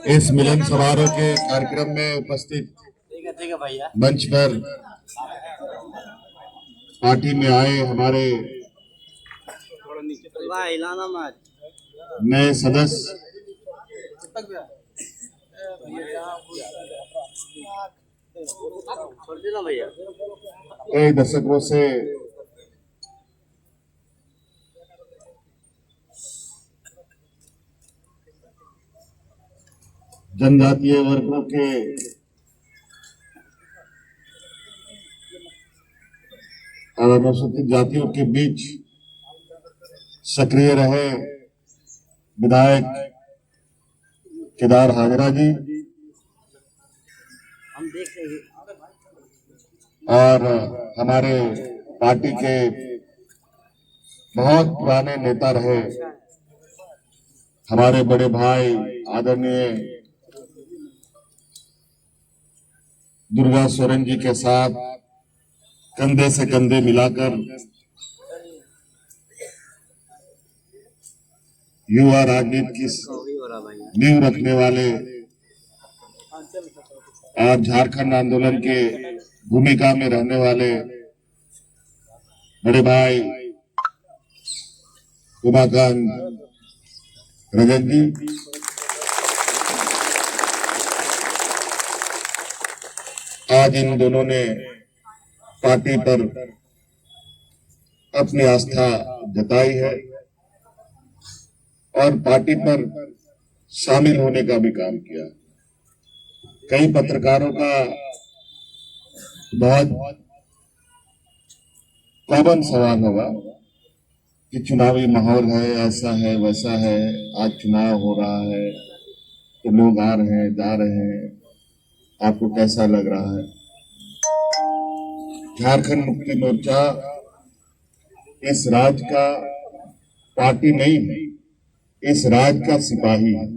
इस मिलन समारोह के कार्यक्रम में उपस्थित मंच पर पार्टी में आए हमारे नए सदस्य कई दशकों से जनजातीय वर्गों के और अनुसूचित जातियों के बीच सक्रिय रहे विधायक केदार हाजरा जी और हमारे पार्टी के बहुत पुराने नेता रहे हमारे बड़े भाई आदरणीय दुर्गा सोरेन जी के साथ कंधे से कंधे मिलाकर युवा राजनीति की नींव रखने वाले और झारखंड आंदोलन के भूमिका में रहने वाले बड़े भाई उमाकांत रजक जी, आज इन दोनों ने पार्टी पर अपनी आस्था जताई है और पार्टी पर शामिल होने का भी काम किया। कई पत्रकारों का बहुत कॉमन सवाल होगा कि चुनावी माहौल है, ऐसा है वैसा है, आज चुनाव हो रहा है तो लोग आ रहे हैं जा रहे हैं, आपको कैसा लग रहा है? झारखंड मुक्ति मोर्चा इस राज्य का पार्टी नहीं है, इस राज्य का सिपाही है।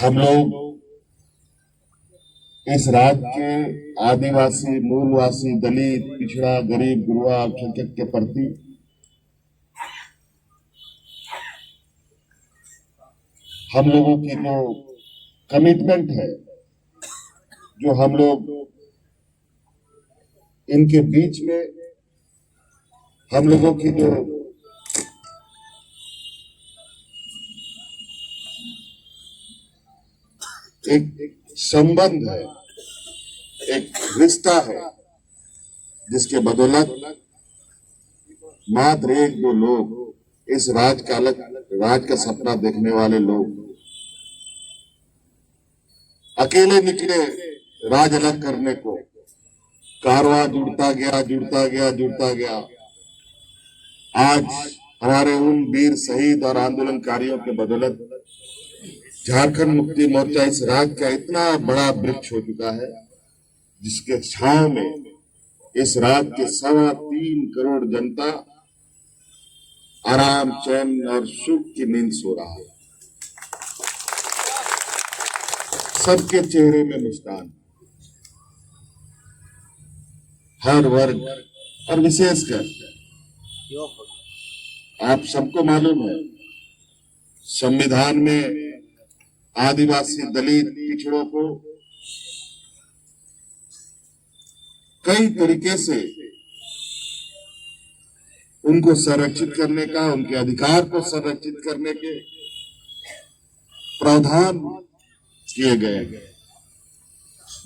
हम लोग इस राज्य के आदिवासी, मूलवासी, दलित, पिछड़ा, गरीब, गुरुआ, अल्पसंख्यक के प्रति हम लोगों की जो कमिटमेंट है, जो हम लोग इनके बीच में हम लोगों की जो एक संबंध है, एक रिश्ता है, जिसके बदौलत मात्र एक दो लोग इस राज्य का अलग राज्य का सपना देखने वाले लोग अकेले निकले राज अलग करने को। कारवां जुड़ता गया जुड़ता गया जुड़ता गया। आज हमारे उन वीर शहीद और आंदोलनकारियों के बदौलत झारखंड मुक्ति मोर्चा इस राज्य का इतना बड़ा वृक्ष हो चुका है, जिसके छांव में इस राज्य के 3.25 करोड़ जनता आराम, चैन और सुख की नींद सो रहा है। सबके चेहरे में मुस्कान, हर वर्ग और विशेषकर आप सबको मालूम है, संविधान में आदिवासी, दलित, पिछड़ों को कई तरीके से उनको संरक्षित करने का, उनके अधिकार को संरक्षित करने के प्रावधान किए गए।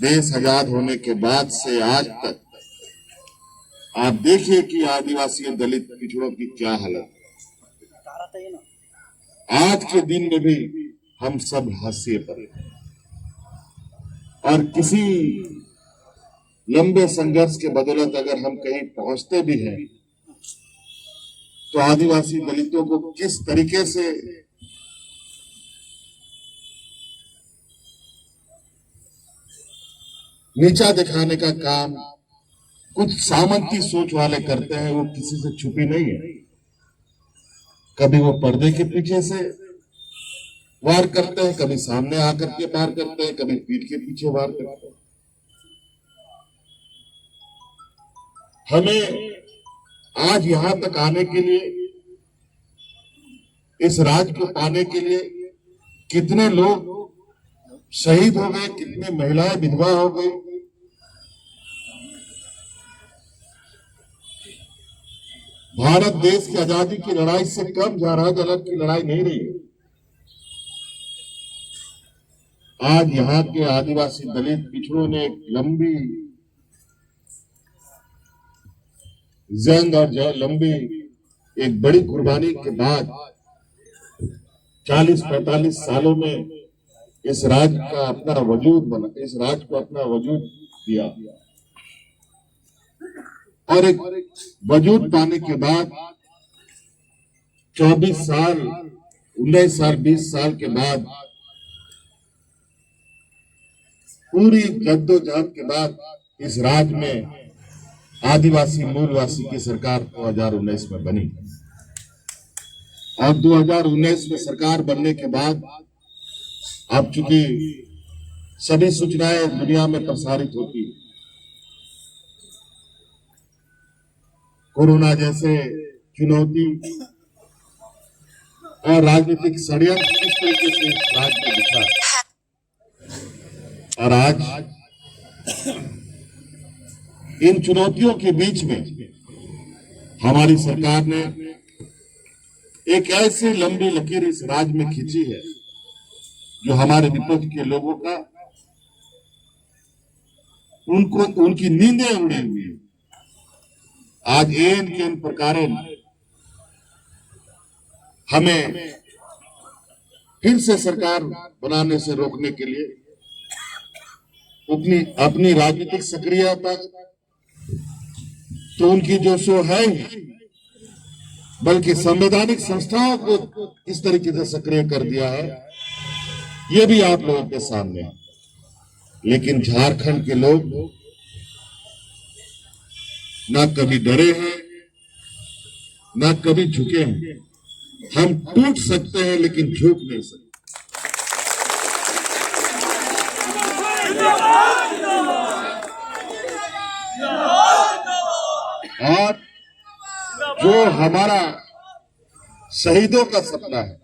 देश आजाद होने के बाद से आज तक आप देखिए कि आदिवासी और दलित पिछड़ों की क्या हालत है। आज के दिन में भी हम सब हाशिए पर हैं और किसी लंबे संघर्ष के बदौलत अगर हम कहीं पहुंचते भी हैं तो आदिवासी दलितों को किस तरीके से नीचा दिखाने का काम कुछ सामंती सोच वाले करते हैं, वो किसी से छुपी नहीं है। कभी वो पर्दे के पीछे से वार करते हैं, कभी सामने आकर के वार करते हैं, कभी पीठ के पीछे वार करते हैं। हमें आज यहां तक आने के लिए इस राज को पाने के लिए कितने लोग शहीद हो गए, कितने महिलाएं विधवा हो गई। भारत देश की आजादी की लड़ाई से कम जहाज अलग की लड़ाई नहीं रही है। आज यहाँ के आदिवासी दलित पिछड़ों ने एक लंबी जंग और लंबी एक बड़ी कुर्बानी के बाद 40-45 सालों में इस राज्य का अपना वजूद बना, इस राज्य को अपना वजूद दिया। और एक वजूद पाने के बाद 24 साल, 19 साल, 20 साल के बाद पूरी जद्दोजहद के बाद इस राज्य में आदिवासी मूलवासी की सरकार 2019 में बनी। और 2019 में सरकार बनने के बाद अब चूंकि सभी सूचनाएं दुनिया में प्रसारित होती, कोरोना जैसे चुनौती और राजनीतिक षड्यंत्र किस तरीके से इस राज्य में दिखा, और आज इन चुनौतियों के बीच में हमारी सरकार ने एक ऐसी लंबी लकीर इस राज्य में खींची है जो हमारे विपक्ष के लोगों का उनकी नींदें उड़ी हुई है। आज एन के इन प्रकार हमें फिर से सरकार बनाने से रोकने के लिए अपनी राजनीतिक सक्रियता तो उनकी जो सो है ही, बल्कि संवैधानिक संस्थाओं को इस तरीके से सक्रिय कर दिया है, ये भी आप लोगों के सामने। लेकिन झारखंड के लोग ना कभी डरे हैं, ना कभी झुके हैं। हम टूट सकते हैं लेकिन झुक नहीं सकते। और जो हमारा शहीदों का सपना है,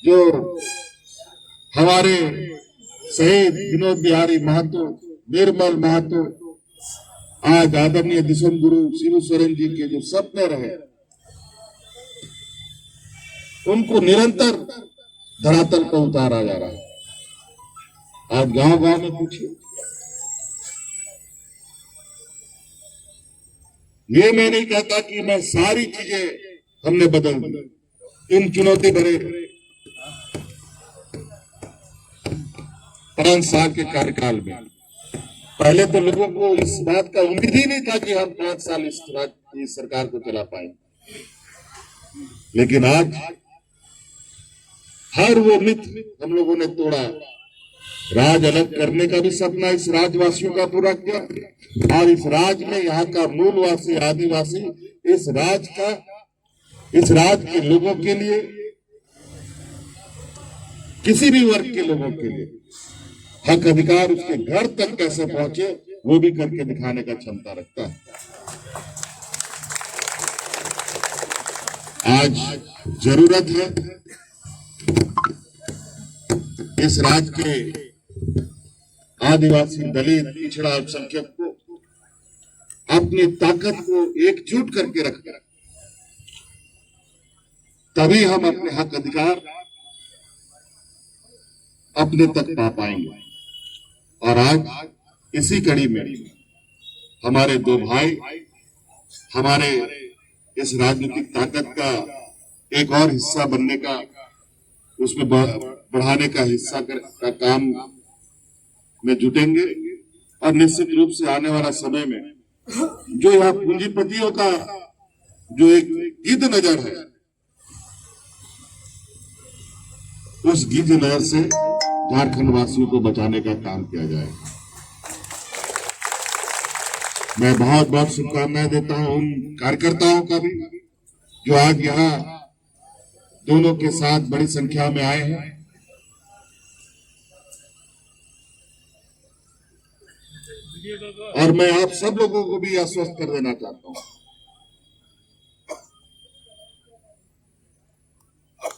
जो हमारे शहीद विनोद बिहारी महतो, निर्मल महतो, आज आदरणीय दिशम गुरु शिबू सोरेन जी के जो सपने रहे, उनको निरंतर धरातल पर उतारा जा रहा है। आज गांव गांव में पूछिए, ये मैं नहीं कहता कि मैं सारी चीजें हमने बदल दी इन चुनौती भरे 5 साल के कार्यकाल में। पहले तो लोगों को इस बात का उम्मीद ही नहीं था कि हम 5 साल इस सरकार को चला पाएंगे, लेकिन आज हर वो मिथ हम लोगों ने तोड़ा। राज अलग करने का भी सपना इस राज्यवासियों का पूरा किया, और इस राज्य में यहाँ का मूलवासी आदिवासी इस राज्य के लोगों के लिए, किसी भी वर्ग के लोगों के लिए हक अधिकार उसके घर तक कैसे पहुंचे, वो भी करके दिखाने का क्षमता रखता है। आज जरूरत है इस राज्य के आदिवासी, दलित, पिछड़ा, अल्पसंख्यक को अपनी ताकत को एकजुट करके रखकर, तभी हम अपने हक अधिकार अपने तक पा पाएंगे। और आज इसी कड़ी में हमारे 2 भाई हमारे इस राजनीतिक ताकत का एक और हिस्सा बनने का, उसमें बढ़ाने का हिस्सा का काम में जुटेंगे। और निश्चित रूप से आने वाला समय में जो यहाँ पूंजीपतियों का जो एक गिद्ध नजर है, उस गिद्ध नजर से झारखंड वासियों को बचाने का काम किया जाए। मैं बहुत बहुत शुभकामनाएं देता हूं उन कार्यकर्ताओं का भी जो आज यहाँ दोनों के साथ बड़ी संख्या में आए हैं। और मैं आप सब लोगों को भी आश्वस्त कर देना चाहता हूं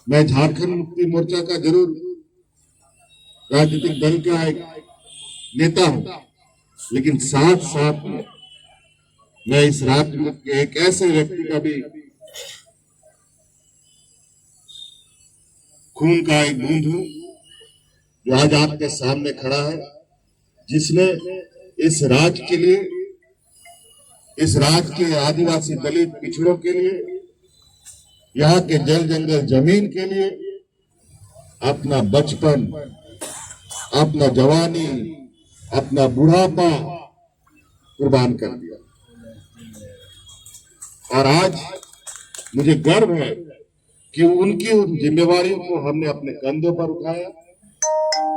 मैं झारखंड मुक्ति मोर्चा का जरूर राजनीतिक दल का एक नेता हूं, लेकिन साथ साथ में मैं इस राज्य के एक ऐसे व्यक्ति का भी खून का एक बूंद हूं जो आज आपके सामने खड़ा है, जिसने इस राज्य के लिए, इस राज्य के आदिवासी दलित पिछड़ों के लिए, यहाँ के जल जंगल जमीन के लिए अपना बचपन, अपना जवानी, अपना बुढ़ापा कुर्बान कर दिया। और आज मुझे गर्व है कि उनकी उन जिम्मेवारियों को हमने अपने कंधों पर उठाया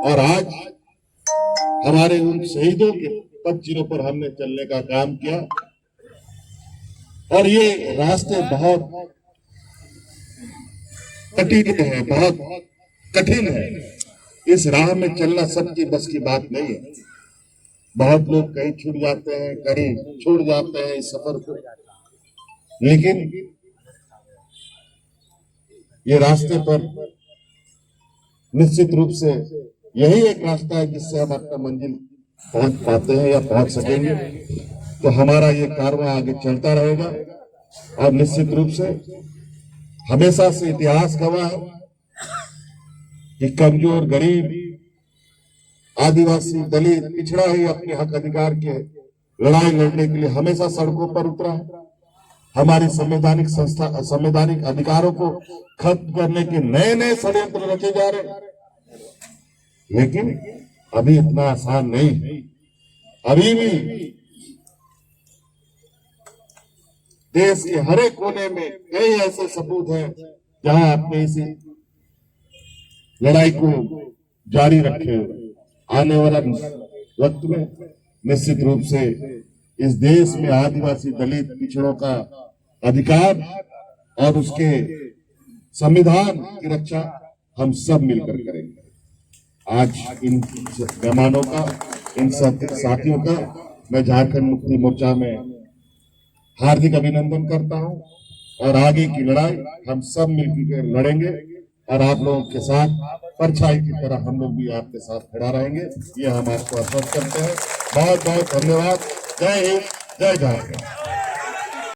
और आज हमारे उन शहीदों के पदचिन्हों पर हमने चलने का काम किया। और ये रास्ते बहुत कठिन है, बहुत कठिन है। इस राह में चलना सबकी बस की बात नहीं है। बहुत लोग कहीं छूट जाते हैं, कहीं छोड़ जाते हैं इस सफर को, लेकिन ये रास्ते पर निश्चित रूप से यही एक रास्ता है जिससे हम अपना मंजिल पहुंच पाते हैं या पहुंच सकेंगे। तो हमारा ये कारवां आगे चलता रहेगा और निश्चित रूप से हमेशा से इतिहास गवाह है कि कमजोर, गरीब, आदिवासी, दलित, पिछड़ा ही अपने हक अधिकार के लड़ाई लड़ने के लिए हमेशा सड़कों पर उतरा है। हमारी संवैधानिक अधिकारों को खत्म करने के नए नए षड्यंत्र रचे जा रहे हैं, लेकिन अभी इतना आसान नहीं है। अभी भी देश के हर एक कोने में कई ऐसे सबूत हैं जहां आपने इसी लड़ाई को जारी रखे। आने वाला वक्त में निश्चित रूप से इस देश में आदिवासी, दलित, पिछड़ों का अधिकार और उसके संविधान की रक्षा हम सब मिलकर करेंगे। आज इन मेहमानों का, इन साथियों का मैं झारखंड मुक्ति मोर्चा में हार्दिक अभिनंदन करता हूं और आगे की लड़ाई हम सब मिलकर लड़ेंगे और आप लोगों के साथ परछाई की तरह हम लोग भी आपके साथ खड़ा रहेंगे, ये हम आपको आश्वस्त करते हैं। बहुत बहुत धन्यवाद। जय हिंद, जय झारखंड।